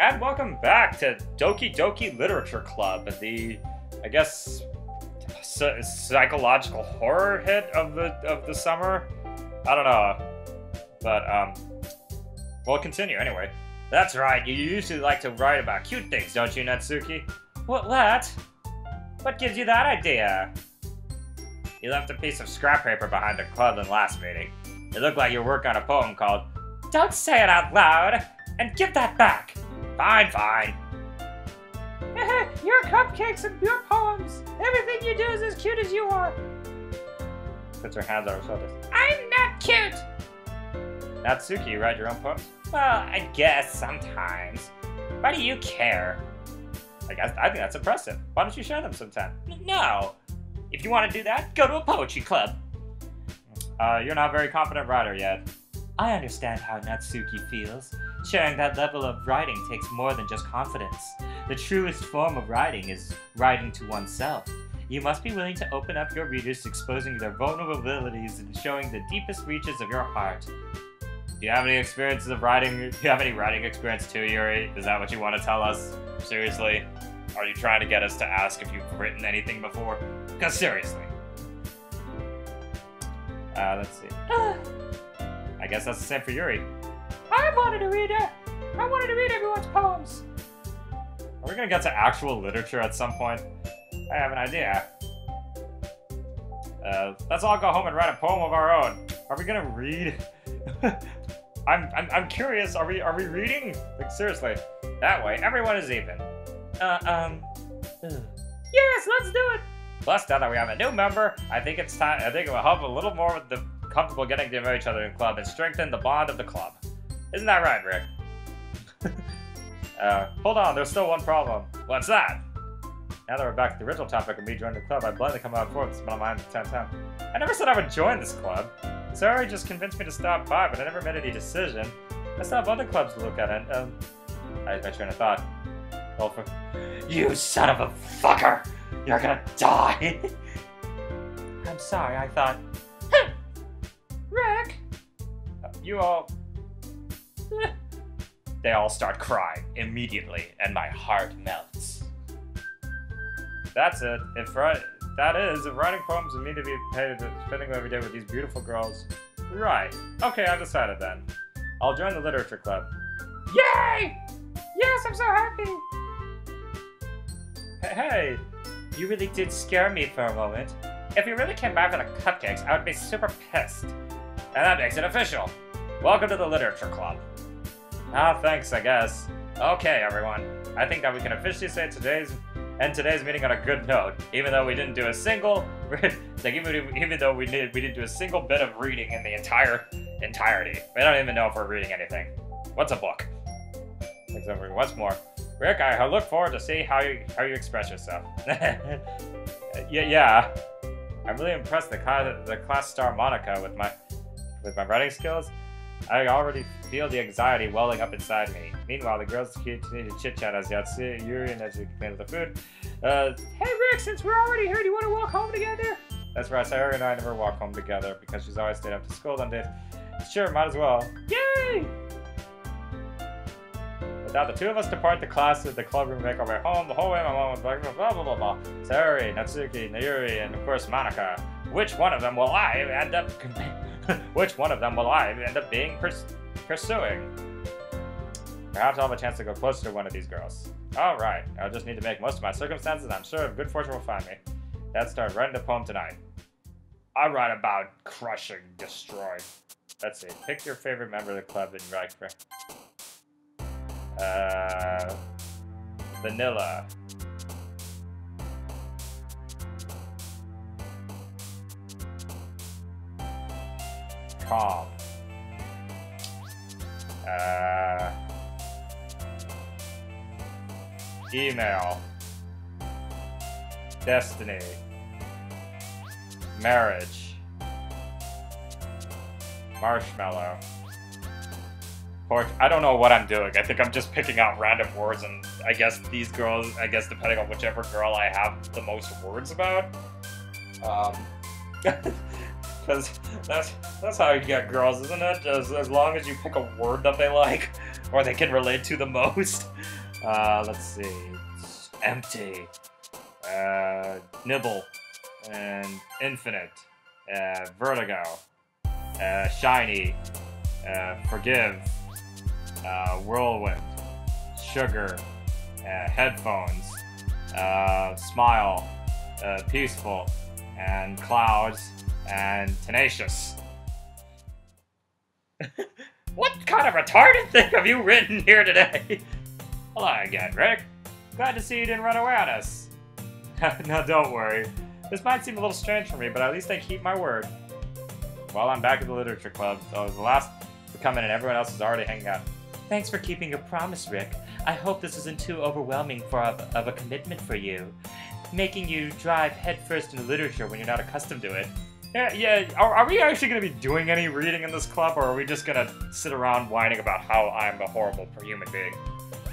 And welcome back to Doki Literature Club, the, I guess, psychological horror hit of the summer. I don't know, but we'll continue anyway. That's right. You usually like to write about cute things, don't you, Natsuki? What? What gives you that idea? You left a piece of scrap paper behind the club in last meeting. It looked like you were working on a poem called "Don't Say It Out Loud," and give that back. Fine. Your cupcakes and your poems. Everything you do is as cute as you are. Puts her hands on her shoulders. I'm not cute! Natsuki, you write your own poems? Well, I guess sometimes. Why do you care? I think that's impressive. Why don't you share them sometime? No. If you want to do that, go to a poetry club. You're not a very confident writer yet. I understand how Natsuki feels. Sharing that level of writing takes more than just confidence. The truest form of writing is writing to oneself. You must be willing to open up your readers, exposing their vulnerabilities and showing the deepest reaches of your heart. Do you have any experiences of writing? Do you have any writing experience too, Yuri? Is that what you want to tell us? Seriously? Are you trying to get us to ask if you've written anything before? Because seriously. Let's see. I guess that's the same for Yuri. I wanted to read everyone's poems. Are we gonna get to actual literature at some point? I have an idea. Let's all go home and write a poem of our own. Are we gonna read? I'm curious. Are we reading? Like seriously? That way, everyone is even. Yes, let's do it. Plus, now that we have a new member, I think it's time. I think it will help a little more with the comfortable getting to know each other in the club and strengthen the bond of the club. Isn't that right, Rick? Hold on, there's still one problem. What's that? Now that we're back to the original topic of me joining the club, I'd blindly come out forth, but on my time. I never said I would join this club. Sorry, just convinced me to stop by, but I never made any decision. I still have other clubs to look at, and, I train of thought. Well, you son of a fucker! You're gonna die! I'm sorry, I thought... Rick! You all... They all start crying immediately, and my heart melts. That's it. If writing poems and me to be paid spending every day with these beautiful girls. Right. Okay, I've decided then. I'll join the literature club. Yay! Yes, I'm so happy! Hey, you really did scare me for a moment. If you really came back for the cupcakes, I would be super pissed. And that makes it official. Welcome to the literature club. Ah, thanks, I guess. Okay, everyone. I think that we can officially say today's meeting on a good note, even though we didn't do a single, even though we didn't do a single bit of reading in the entirety. We don't even know if we're reading anything. What's a book? What's more, Rick, I look forward to see how you express yourself. yeah. I'm really impressed the class star Monica with my writing skills. I already feel the anxiety welling up inside me. Meanwhile, the girls continue to chit-chat as Yuri and as you complain of the food. Hey Rick, since we're already here, do you want to walk home together? That's right, Sayori and I never walk home together because she's always stayed up to school on days. Sure, might as well. Yay! Without the two of us depart the class to the club room, make our way home. The whole way my mom was like, blah, blah, blah, blah. Sayori, Natsuki, Yuri, and of course Monica. Which one of them will I end up being pursuing? Perhaps I'll have a chance to go closer to one of these girls. Alright, I'll just need to make most of my circumstances, and I'm sure good fortune will find me. Let's start writing the poem tonight. I write about crushing, destroy. Let's see, pick your favorite member of the club and write for. Vanilla. Calm. Email. Destiny. Marriage. Marshmallow. I don't know what I'm doing. I think I'm just picking out random words, and I guess these girls, depending on whichever girl I have the most words about. Because that's how you get girls, isn't it? As long as you pick a word that they like, or they can relate to the most. Let's see. It's empty. Nibble. And infinite. Vertigo. Shiny. Forgive. Whirlwind. Sugar. Headphones. Smile. Peaceful. And clouds. And tenacious. What kind of retarded thing have you written here today? Hello again, Rick. Glad to see you didn't run away on us. No, don't worry. This might seem a little strange for me, but at least I keep my word. Well, I'm back at the literature club, so I was the last to come in and everyone else is already hanging out. Thanks for keeping your promise, Rick. I hope this isn't too overwhelming of a commitment for you. Making you dive headfirst into literature when you're not accustomed to it. Yeah, are we actually going to be doing any reading in this club, or are we just going to sit around whining about how I'm a horrible human being?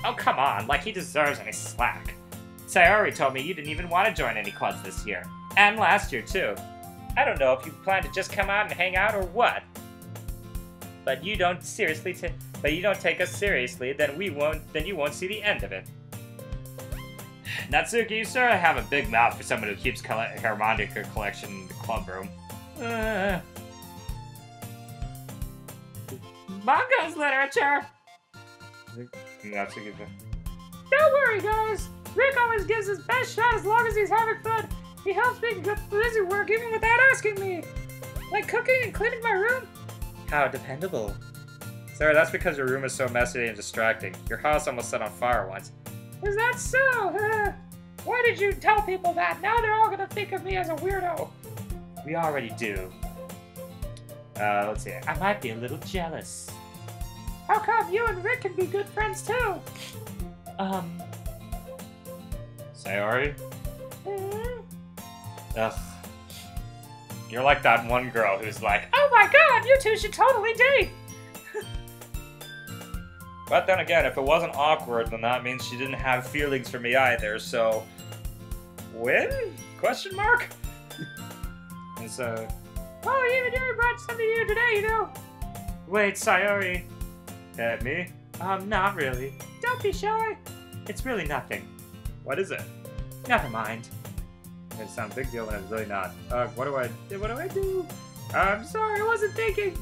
Oh, come on, like he deserves any slack. Sayori told me you didn't even want to join any clubs this year. And last year, too. I don't know if you plan to just come out and hang out or what. But you don't take us seriously, then you won't see the end of it. Natsuki, you sort of have a big mouth for someone who keeps harmonica collection in the club room. Manga's literature! Natsuki. Don't worry, guys! Rick always gives his best shot as long as he's having fun. He helps me get busy work even without asking me. Like cooking and cleaning my room. How dependable. Sorry, that's because your room is so messy and distracting. Your house almost set on fire once. Is that so? Why did you tell people that? Now they're all gonna think of me as a weirdo. We already do. Let's see. I might be a little jealous. How come you and Rick can be good friends too? Sayori? Ugh. You're like that one girl who's like, oh my god, you two should totally date! But then again, if it wasn't awkward, then that means she didn't have feelings for me either, so... Win? Question mark? And so... Oh, even Yuri brought something to you today, you know! Wait, Sayori. Me? Not really. Don't be shy. It's really nothing. What is it? Never mind. It sounds a big deal when it's really not. What do I do? I'm sorry, I wasn't thinking.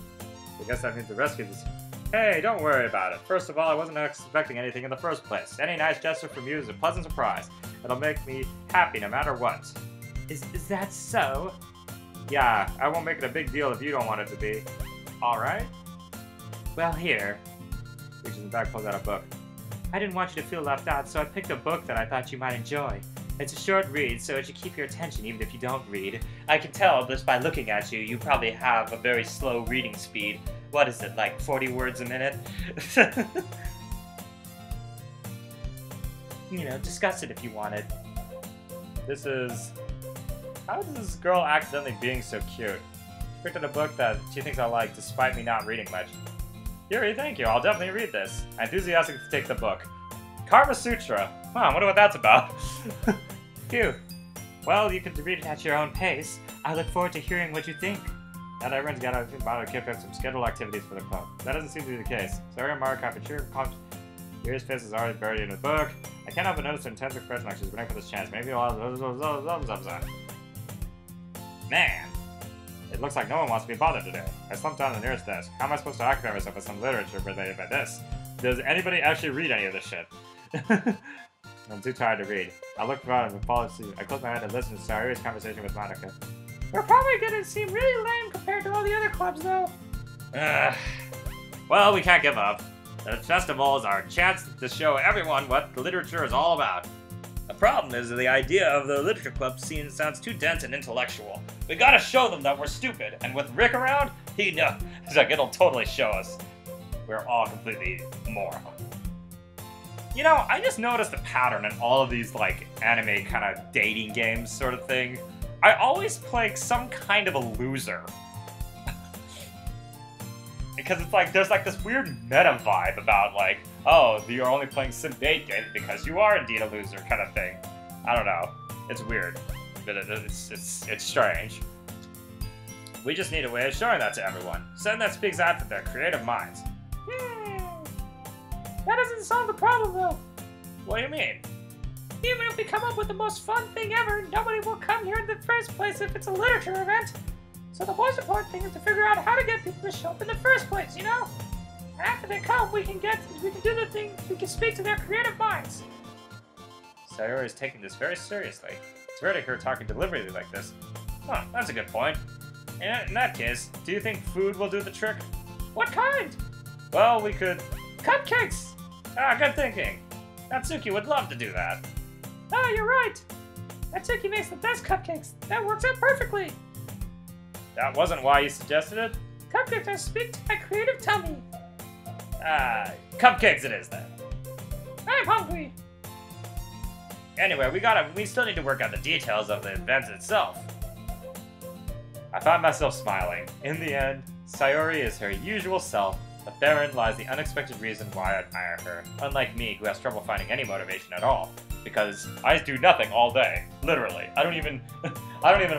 I guess that means the rescue this. Hey, don't worry about it. First of all, I wasn't expecting anything in the first place. Any nice gesture from you is a pleasant surprise. It'll make me happy no matter what. Is that so? Yeah, I won't make it a big deal if you don't want it to be. Alright? Well, here. Reaches in the back, pulls out a book. I didn't want you to feel left out, so I picked a book that I thought you might enjoy. It's a short read, so it should keep your attention even if you don't read. I can tell just by looking at you, you probably have a very slow reading speed. What is it, like 40 words a minute? You know, discuss it if you wanted. This is... How is this girl accidentally being so cute? She picked up a book that she thinks I like, despite me not reading much. Yuri, thank you. I'll definitely read this. I'm enthusiastic to take the book. Karma Sutra. Huh, I wonder what that's about. Phew. Well, you can read it at your own pace. I look forward to hearing what you think. Now that everyone's got to kick up some scheduled activities for the club. That doesn't seem to be the case. Sorry, Mark, I'm sure Yuri's face is already buried in the book. I can't help but notice her intense expression like she's waiting for this chance. Maybe I'll... Man! It looks like no one wants to be bothered today. I slumped down the nearest desk. How am I supposed to occupy myself with some literature related by this? Does anybody actually read any of this shit? I'm too tired to read. I look around and fall asleep. I close my head and listen to Sayori's conversation with Monica. We're probably gonna seem really lame compared to all the other clubs, though. Well, we can't give up. The festival is our chance to show everyone what literature is all about. The problem is that the idea of the literature club scene sounds too dense and intellectual. We gotta show them that we're stupid, and with Rick around, he knows. Like, it'll totally show us. We're all completely morons. You know, I just noticed a pattern in all of these, like, anime kind of dating games sort of thing. I always play some kind of a loser. Because it's like, there's like this weird meta vibe about like, oh, you're only playing sim date games because you are indeed a loser kind of thing. I don't know. It's weird. But it's strange. We just need a way of showing that to everyone. Something that speaks out to their creative minds. That doesn't solve the problem though. What do you mean? Even if we come up with the most fun thing ever, nobody will come here in the first place if it's a literature event. So the most important thing is to figure out how to get people to show up in the first place, you know? And after they come, we can do the thing, we can speak to their creative minds. Sayori is taking this very seriously. It's rare to hear her talking deliberately like this. Huh, that's a good point. In that case, do you think food will do the trick? What kind? Well, we could... Cupcakes! Ah, good thinking. Natsuki would love to do that. Oh, you're right. Natsuki makes the best cupcakes. That works out perfectly. That wasn't why you suggested it? Cupcakes are speak to my creative tummy. Ah, cupcakes it is then. I'm hungry. Anyway, we still need to work out the details of the event itself. I found myself smiling. In the end, Sayori is her usual self, but therein lies the unexpected reason why I admire her, unlike me who has trouble finding any motivation at all. Because I do nothing all day, literally. I don't even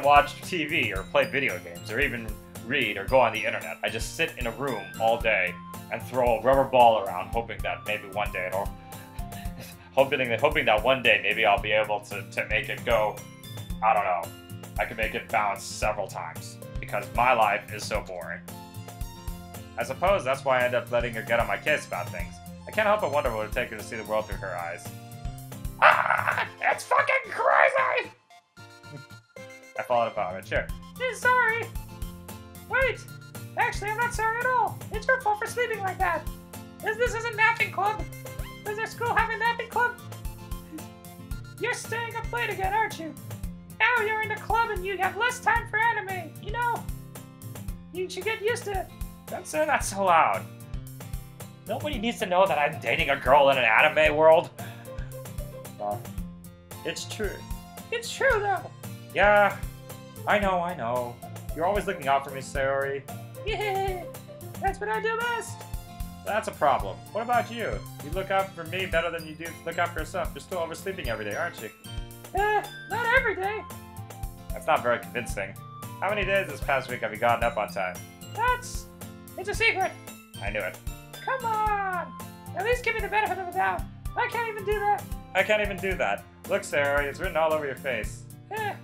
watch TV or play video games or even read or go on the internet. I just sit in a room all day and throw a rubber ball around, hoping that maybe one day it'll hoping that one day maybe I'll be able to make it go, I don't know, I can make it bounce several times, because my life is so boring. I suppose that's why I end up letting her get on my case about things. I can't help but wonder what it would take her to see the world through her eyes. Ah! It's fucking crazy! I followed up on a chair. Sorry. Wait. Actually, I'm not sorry at all. It's your fault for sleeping like that. This is a napping club. Does our school have a napping club? You're staying up late again, aren't you? Now you're in the club and you have less time for anime. You know, you should get used to it. Don't say that so loud. Nobody needs to know that I'm dating a girl in an anime world. It's true. It's true, though. Yeah, I know. You're always looking out for me, Sayori. Yeah, that's what I do best. That's a problem. What about you? You look out for me better than you do look out for yourself. You're still oversleeping every day, aren't you? Not every day. That's not very convincing. How many days this past week have you gotten up on time? It's a secret. I knew it. Come on. At least give me the benefit of the doubt. I can't even do that. I can't even do that. Look, Sayori, it's written all over your face. How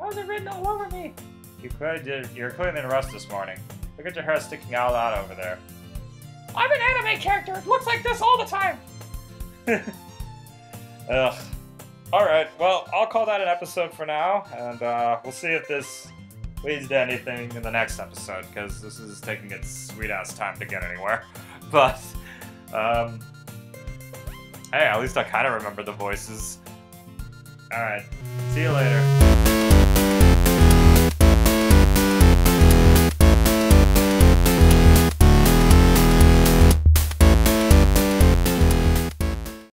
is it written all over me? You're clearly in a rush this morning. Look at your hair sticking out loud over there. I'm an anime character. It looks like this all the time. Ugh. Alright, well, I'll call that an episode for now, and we'll see if this leads to anything in the next episode, because this is taking its sweet-ass time to get anywhere. But, hey, at least I kind of remember the voices. Alright, see you later.